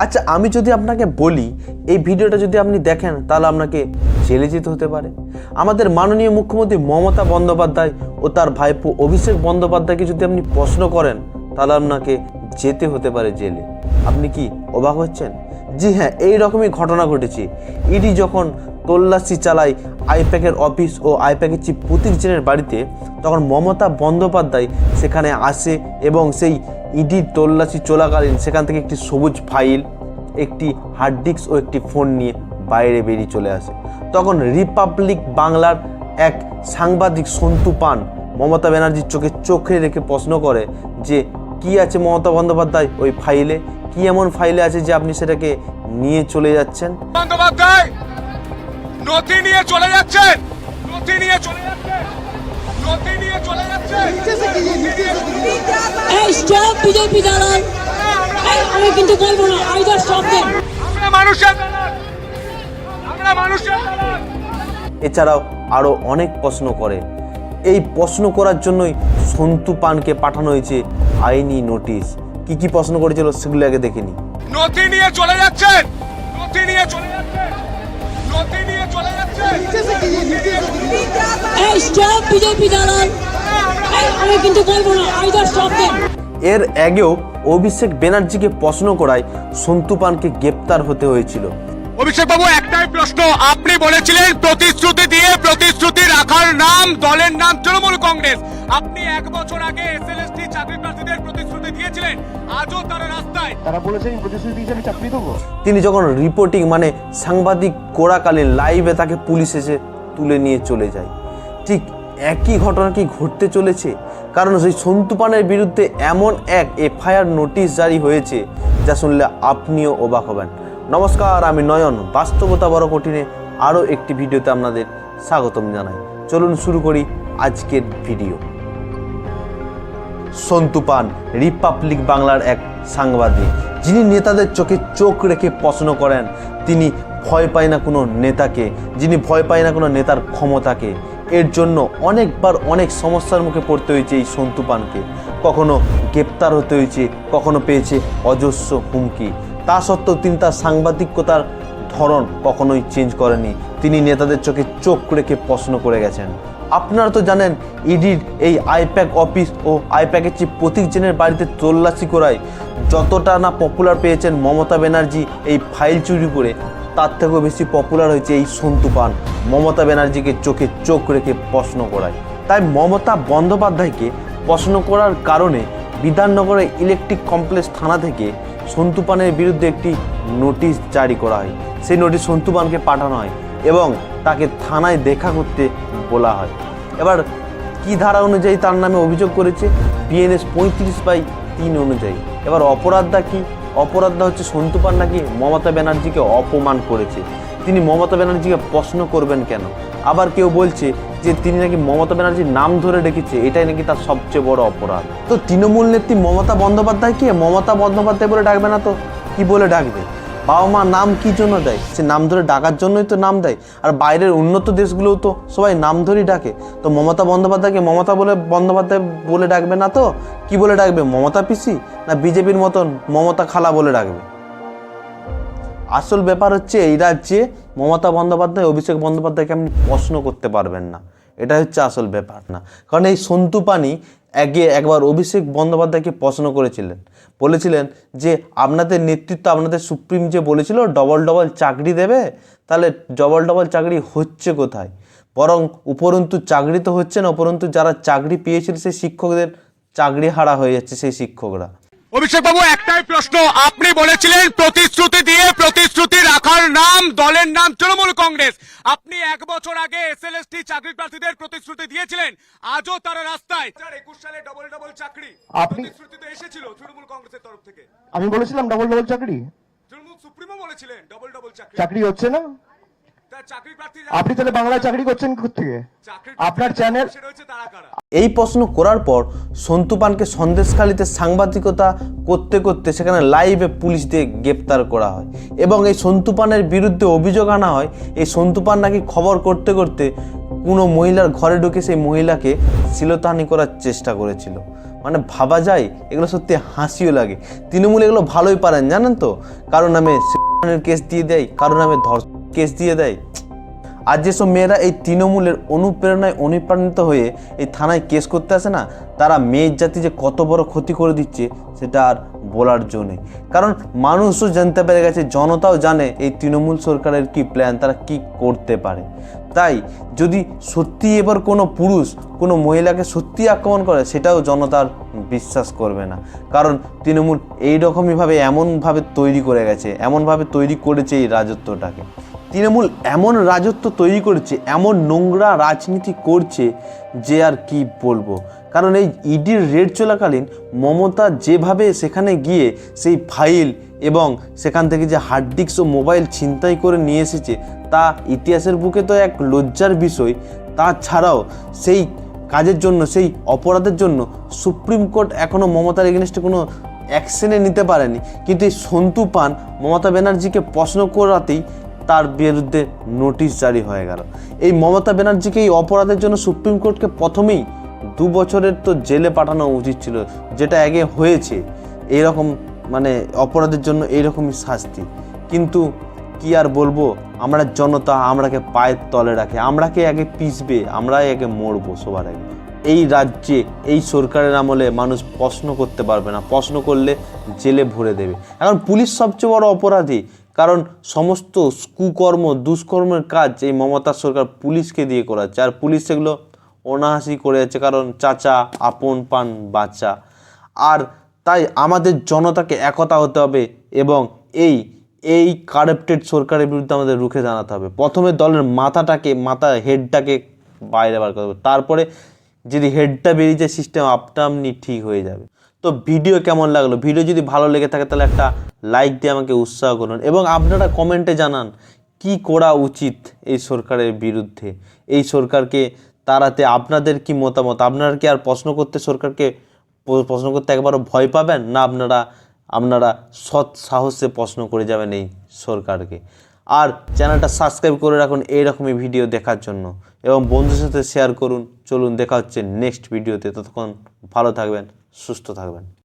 আচ্ছা, আমি যদি আপনাকে বলি এই ভিডিওটা যদি আপনি দেখেন তাহলে আপনাকে জেলে যেতে হতে পারে। আমাদের মাননীয় মুখ্যমন্ত্রী মমতা বন্দ্যোপাধ্যায় ও তার ভাইপো অভিষেক বন্দ্যোপাধ্যায়কে যদি আপনি প্রশ্ন করেন তাহলে আপনাকে যেতে হতে পারে জেলে। আপনি কি অবাক হচ্ছেন? জি হ্যাঁ, এই রকমই ঘটনা ঘটেছে। ইডি যখন তল্লাশি চালায় আইপ্যাকের অফিস ও আইপ্যাকের চিফ প্রতীক জেনের বাড়িতে, তখন মমতা বন্দ্যোপাধ্যায় সেখানে আসে এবং সেই ইডির তল্লাশি চলাকালীন সেখান থেকে একটি সবুজ ফাইল, একটি হার্ড ডিস্ক ও একটি ফোন নিয়ে বাইরে বেরিয়ে চলে আসে। তখন রিপাবলিক বাংলার এক সাংবাদিক সন্তু পান মমতা ব্যানার্জির চোখে রেখে প্রশ্ন করে যে কি আছে মমতা বন্দ্যোপাধ্যায় ওই ফাইলে, কি এমন ফাইলে আছে যে আপনি সেটাকে নিয়ে চলে যাচ্ছেন? বন্দ্যোপাধ্যায় নথি নিয়ে চলে যাচ্ছেন, নথি নিয়ে চলে যাচ্ছেন, নথি নিয়ে চলে যাচ্ছেন। এই স্টপ বিজেপি দালাল, আমি কিন্তু বলবো না, আইদার স্টপ দেম। আমরা মানুষের দালাল, আমরা মানুষের দালাল। এছাড়াও আরও অনেক প্রশ্ন করে। এই প্রশ্ন করার জন্যই সন্তু পানকে পাঠানো হয়েছে আইনি নোটিশ। কি কি প্রশ্ন করেছিল সেগুলো আগে দেখে নিই। নথি নিয়ে চলে যাচ্ছেন, নথি নিয়ে চলে যাচ্ছেন, নথি নিয়ে চলে যাচ্ছেন। এই স্টপ বিজেপি দালাল, আমি কিন্তু বলবো না, আইদার স্টপ দেম। এর আগেও অভিষেক ব্যানার্জিকে প্রশ্ন করায় সন্তু পানকে গ্রেপ্তার হতে হয়েছিল। অভিষেক বাবু, একটাই প্রশ্ন, আপনি বলেছিলেন প্রতিশ্রুতি দিয়ে প্রতিশ্রুতি রাখার নাম, দলের নাম তৃণমূল কংগ্রেস। আপনি 1 বছর আগে এসএলএসটি চাকরি প্রার্থীদের প্রতিশ্রুতি দিয়েছিলেন, আজও তারা রাস্তায়। তারা বলেছেন প্রতিশ্রুতি দিয়েছে আমি চাকরি দেবো। তিনি যখন রিপোর্টিং মানে সাংবাদিক করাকালীন লাইভে তাকে পুলিশ এসে তুলে নিয়ে চলে যায়। ঠিক একই ঘটনা কি ঘটতে চলেছে? কারণ সেই সন্তু পানের বিরুদ্ধে এমন এক এফআইআর নোটিশ জারি হয়েছে যা শুনলে আপনিও অবাক হবেন। নমস্কার, আমি নয়ন। বাস্তবতা বড় কঠিনে আরও একটি ভিডিওতে আপনাদের স্বাগতম জানাই। চলুন শুরু করি আজকের ভিডিও। সন্তু পান রিপাবলিক বাংলার এক সাংবাদিক, যিনি নেতাদের চোখে চোখ রেখে প্রশ্ন করেন। তিনি ভয় পায় না কোনো নেতাকে, যিনি ভয় পায় না কোনো নেতার ক্ষমতাকে। এর জন্য অনেকবার অনেক সমস্যার মুখে পড়তে হয়েছে এই সন্তু পানকে। কখনো গ্রেপ্তার হতে হয়েছে, কখনো পেয়েছে অজস্র হুমকি। তা সত্ত্বেও তিনি তার সাংবাদিকতার ধরন কখনোই চেঞ্জ করেনি। তিনি নেতাদের চোখে চোখ রেখে প্রশ্ন করে গেছেন। আপনারা তো জানেন ইডির এই আইপ্যাক অফিস ও আইপ্যাকের চিফ প্রতীক জেনের বাড়িতে তল্লাশি করায় যতটা না পপুলার পেয়েছেন মমতা ব্যানার্জি এই ফাইল চুরি করে, তার থেকেও বেশি পপুলার হয়েছে এই সন্তু পান মমতা ব্যানার্জিকে চোখে চোখ রেখে প্রশ্ন করায়। তাই মমতা বন্দ্যোপাধ্যায়কে প্রশ্ন করার কারণে বিধাননগরের ইলেকট্রিক কমপ্লেক্স থানা থেকে সন্তু পানের বিরুদ্ধে একটি নোটিশ জারি করা হয়। সেই নোটিশ সন্তু পানকে পাঠানো হয় এবং তাকে থানায় দেখা করতে বলা হয়। এবার কি ধারা অনুযায়ী তার নামে অভিযোগ করেছে? বিএনএস 35/3 অনুযায়ী। এবার অপরাধটা কি? অপরাধটা হচ্ছে সন্তু পান নাকি মমতা ব্যানার্জিকে অপমান করেছে। তিনি মমতা ব্যানার্জিকে প্রশ্ন করবেন কেন? আবার কেউ বলছে যে তিনি নাকি মমতা ব্যানার্জির নাম ধরে রেখেছে, এটাই নাকি তার সবচেয়ে বড় অপরাধ। তো তৃণমূল নেত্রী মমতা বন্দ্যোপাধ্যায়কে মমতা বন্দ্যোপাধ্যায় বলে ডাকবে না তো কি বলে ডাকবে? বাবা মা নাম কি জন্য দেয়? সে নাম ধরে ডাকার জন্যই তো নাম দেয়। আর বাইরের উন্নত দেশগুলোও তো সবাই নাম ধরেই ডাকে। তো মমতা বন্দ্যোপাধ্যায়কে মমতা বন্দ্যোপাধ্যায় বলে ডাকবে না তো কি বলে ডাকবে? মমতা পিসি না বিজেপির মতন মমতা খালা বলে ডাকবে? আসল ব্যাপার হচ্ছে এই রাজ্যে মমতা বন্দ্যোপাধ্যায় অভিষেক বন্দ্যোপাধ্যায়কে আপনি প্রশ্ন করতে পারবেন না। এটা হচ্ছে আসল ব্যাপার না। কারণ এই সন্তু পানই একবার অভিষেক বন্দ্যোপাধ্যায়কে প্রশ্ন করেছিলেন, বলেছিলেন যে আপনাদের নেতৃত্ব, আপনাদের সুপ্রিম যে বলেছিল ডবল চাকরি দেবে, তাহলে ডবল চাকরি হচ্ছে কোথায়? বরং উপরন্তু চাকরি তো হচ্ছে না, উপরন্তু যারা চাকরি পেয়েছিল সেই শিক্ষকদের চাকরি হারা হয়ে যাচ্ছে সেই শিক্ষকরা। অভিষেক বাবু, একটাই প্রশ্ন, আপনি বলেছিলেন প্রতিশ্রুতি দিয়ে প্রতিশ্রুতি রাখার নাম, দলের নাম তৃণমূল কংগ্রেস। আপনি 1 বছর আগে এসএলএসটি চাকরি প্রার্থীদের প্রতিশ্রুতি দিয়েছিলেন, আজও তারা রাস্তায়। 2021 সালে ডবল চাকরি প্রতিশ্রুতি তো এসেছিল তৃণমূল কংগ্রেসের তরফ থেকে। আমি বলেছিলাম ডবল চাকরি, তৃণমূল সুপ্রিমো বলেছিলেন ডবল চাকরি। চাকরি হচ্ছে না। চাকরি প্রার্থী আপনি তাহলে বাংলায় চাকরি করছেন কোত্থেকে? আপনার চ্যানেল। এই প্রশ্ন করার পর সন্তু পানকে সন্দেশখালীতে সাংবাদিকতা করতে করতে সেখানে লাইভে পুলিশ দিয়ে গ্রেপ্তার করা হয় এবং এই সন্তু পানের বিরুদ্ধে অভিযোগ আনা হয় এই সন্তু পান নাকি খবর করতে করতে কোনো মহিলার ঘরে ঢুকে সেই মহিলাকে শ্লীলতাহানি করার চেষ্টা করেছিল। মানে ভাবা যায়, এগুলো সত্যি হাসিও লাগে। তৃণমূল এগুলো ভালোই পারেন জানেন তো, কারো নামে কেস দিয়ে দেয়, কারো নামে ধর্ষণ কেস দিয়ে দেয়। আর যেসব মেয়েরা এই তৃণমূলের অনুপ্রেরণায় অনুপ্রাণিত হয়ে এই থানায় কেস করতে আসে না, তারা মেয়ের জাতি যে কত বড় ক্ষতি করে দিচ্ছে সেটা আর বলার জো নেই। কারণ মানুষও জানতে পেরে গেছে, জনতাও জানে এই তৃণমূল সরকারের কি প্ল্যান, তারা কি করতে পারে। তাই যদি সত্যি এবার কোনো পুরুষ কোনো মহিলাকে সত্যি আক্রমণ করে, সেটাও জনতার বিশ্বাস করবে না। কারণ তৃণমূল এইরকমইভাবে এমনভাবে তৈরি করে গেছে, এমনভাবে তৈরি করেছে এই রাজত্বটাকে। তৃণমূল এমন রাজত্ব তৈরি করেছে, এমন নোংরা রাজনীতি করছে যে আর কি বলবো। কারণ এই ইডির রেড চলাকালীন মমতা যেভাবে সেখানে গিয়ে সেই ফাইল এবং সেখান থেকে যে হার্ড ডিস্ক ও মোবাইল ছিনতাই করে নিয়ে এসেছে, তা ইতিহাসের বুকে তো এক লজ্জার বিষয়। তাছাড়াও সেই কাজের জন্য, সেই অপরাধের জন্য সুপ্রিম কোর্ট এখনও মমতার এগেনস্টে কোনো অ্যাকশনে নিতে পারেনি। কিন্তু এই সন্তু পান মমতা ব্যানার্জিকে প্রশ্ন করাতেই তার বিরুদ্ধে নোটিশ জারি হয়ে গেল। এই মমতা ব্যানার্জিকে এই অপরাধের জন্য সুপ্রিম কোর্টকে প্রথমেই 2 বছরের তো জেলে পাঠানো উচিত ছিল, যেটা আগে হয়েছে। এইরকম মানে অপরাধের জন্য এইরকমই শাস্তি। কিন্তু কি আর বলবো, আমরা জনতা আমরাকে পায়ের তলে রাখে, আমরাকে আগে পিছবে, আমরাই আগে মরবো সবার আগে। এই রাজ্যে এই সরকারের আমলে মানুষ প্রশ্ন করতে পারবে না, প্রশ্ন করলে জেলে ভরে দেবে। এখন পুলিশ সবচেয়ে বড় অপরাধী, কারণ সমস্ত কুকর্ম দুষ্কর্মের কাজ এই মমতা সরকার পুলিশকে দিয়ে করাচ্ছে, আর পুলিশ সেগুলো অনাহাসি করে যাচ্ছে, কারণ চাচা আপন পান বাচ্চা। আর তাই আমাদের জনতাকে একতা হতে হবে এবং এই কারাপ্টেড সরকারের বিরুদ্ধে আমাদের রুখে দাঁড়াতে হবে। প্রথমে দলের হেডটাকে বাইরে বার করতে হবে, তারপরে যদি হেডটা বেরিয়ে যায় সিস্টেম আপনি ঠিক হয়ে যাবে। তো ভিডিও কেমন লাগলো? ভিডিও যদি ভালো লেগে থাকে তাহলে একটা লাইক দিয়ে আমাকে উৎসাহ করুন এবং আপনারা কমেন্টে জানান কি করা উচিত এই সরকারের বিরুদ্ধে। এই সরকারকে তাড়াতে আপনাদের কি মতামত? আপনারা কি আর প্রশ্ন করতে একবারও ভয় পাবেন না? আপনারা সৎ সাহসে প্রশ্ন করে যাবেন এই সরকারকে। আর চ্যানেলটা সাবস্ক্রাইব করে রাখুন এইরকমই ভিডিও দেখার জন্য এবং বন্ধুদের সাথে শেয়ার করুন। চলুন দেখা হচ্ছে নেক্সট ভিডিওতে, ততক্ষণ ভালো থাকবেন, সুস্থ থাকবেন।